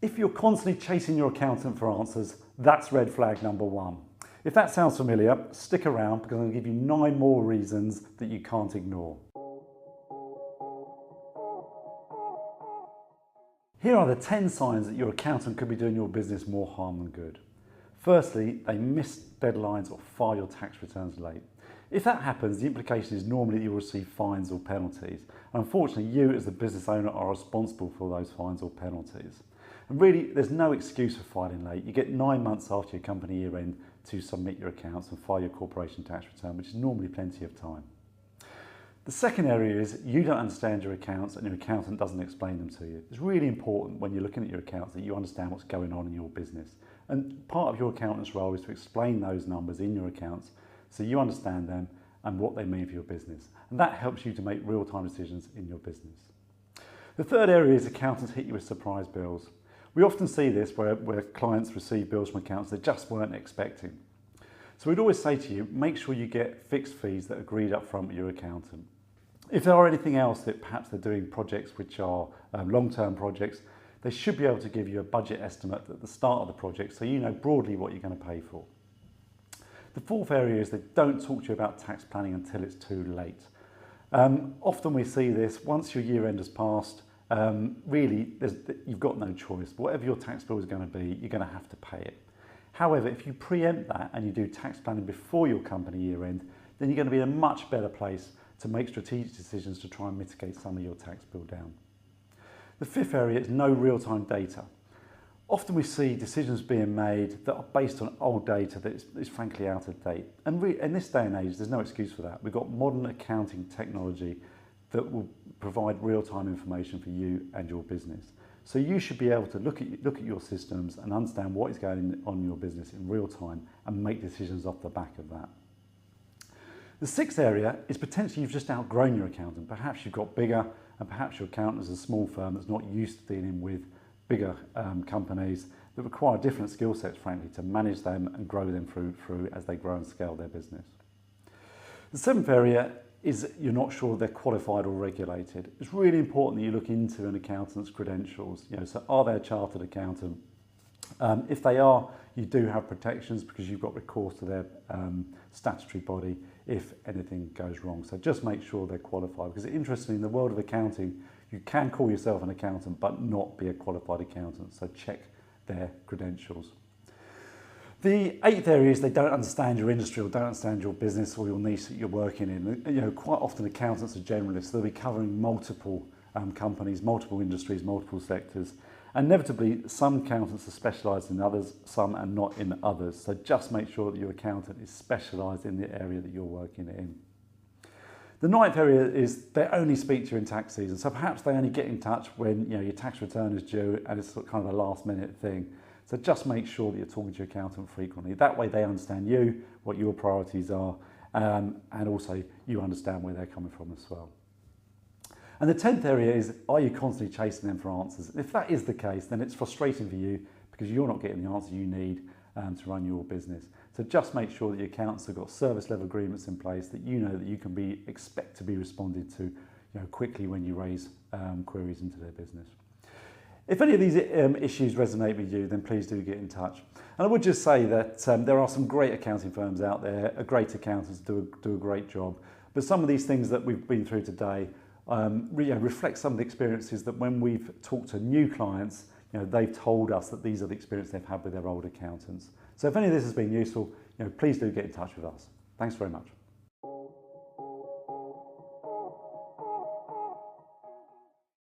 If you're constantly chasing your accountant for answers, that's red flag number one. If that sounds familiar, stick around because I'm going to give you 9 more reasons that you can't ignore. Here are the 10 signs that your accountant could be doing your business more harm than good. Firstly, they miss deadlines or file your tax returns late. If that happens, the implication is normally that you'll receive fines or penalties. And unfortunately, you as the business owner are responsible for those fines or penalties. And really, there's no excuse for filing late. You get 9 months after your company year end to submit your accounts and file your corporation tax return, which is normally plenty of time. The second area is you don't understand your accounts and your accountant doesn't explain them to you. It's really important when you're looking at your accounts that you understand what's going on in your business. And part of your accountant's role is to explain those numbers in your accounts so you understand them and what they mean for your business. And that helps you to make real-time decisions in your business. The third area is accountants hit you with surprise bills. We often see this where clients receive bills from accountants they just weren't expecting. So we'd always say to you, make sure you get fixed fees that are agreed up front with your accountant. If there are anything else that perhaps they're doing projects which are long-term projects, they should be able to give you a budget estimate at the start of the project so you know broadly what you're going to pay for. The fourth area is they don't talk to you about tax planning until it's too late. Often we see this, once your year end has passed, really you've got no choice. Whatever your tax bill is going to be, you're going to have to pay it. However, if you preempt that and you do tax planning before your company year end, then you're going to be in a much better place to make strategic decisions to try and mitigate some of your tax bill down. The fifth area is no real-time data. Often we see decisions being made that are based on old data that is frankly out of date. And in this day and age, there's no excuse for that. We've got modern accounting technology that will provide real-time information for you and your business. So you should be able to look at your systems and understand what is going on in your business in real time and make decisions off the back of that. The sixth area is potentially you've just outgrown your accountant. Perhaps you've got bigger and perhaps your accountant is a small firm that's not used to dealing with bigger companies that require different skill sets, frankly, to manage them and grow them through as they grow and scale their business. The seventh area is you're not sure they're qualified or regulated. It's really important that you look into an accountant's credentials. So are they a chartered accountant? If they are, you do have protections because you've got recourse to their statutory body if anything goes wrong. So just make sure they're qualified, because interestingly, in the world of accounting, you can call yourself an accountant but not be a qualified accountant. So check their credentials. The eighth area is they don't understand your industry or don't understand your business or your niche that you're working in. Quite often accountants are generalists. They'll be covering multiple companies, multiple industries, multiple sectors. Inevitably, some accountants are specialised in others, some are not in others. So just make sure that your accountant is specialised in the area that you're working in. The ninth area is they only speak to you in tax season. So perhaps they only get in touch when your tax return is due and it's kind of a last minute thing. So just make sure that you're talking to your accountant frequently. That way they understand you, what your priorities are, and also you understand where they're coming from as well. And the 10th area is, are you constantly chasing them for answers? If that is the case, then it's frustrating for you because you're not getting the answer you need to run your business. So just make sure that your accountants have got service level agreements in place that you know that you can expect to be responded to quickly when you raise queries into their business. If any of these issues resonate with you, then please do get in touch. And I would just say that there are some great accounting firms out there, great accountants do a great job. But some of these things that we've been through today reflect some of the experiences that when we've talked to new clients, they've told us that these are the experiences they've had with their old accountants. So if any of this has been useful, please do get in touch with us. Thanks very much.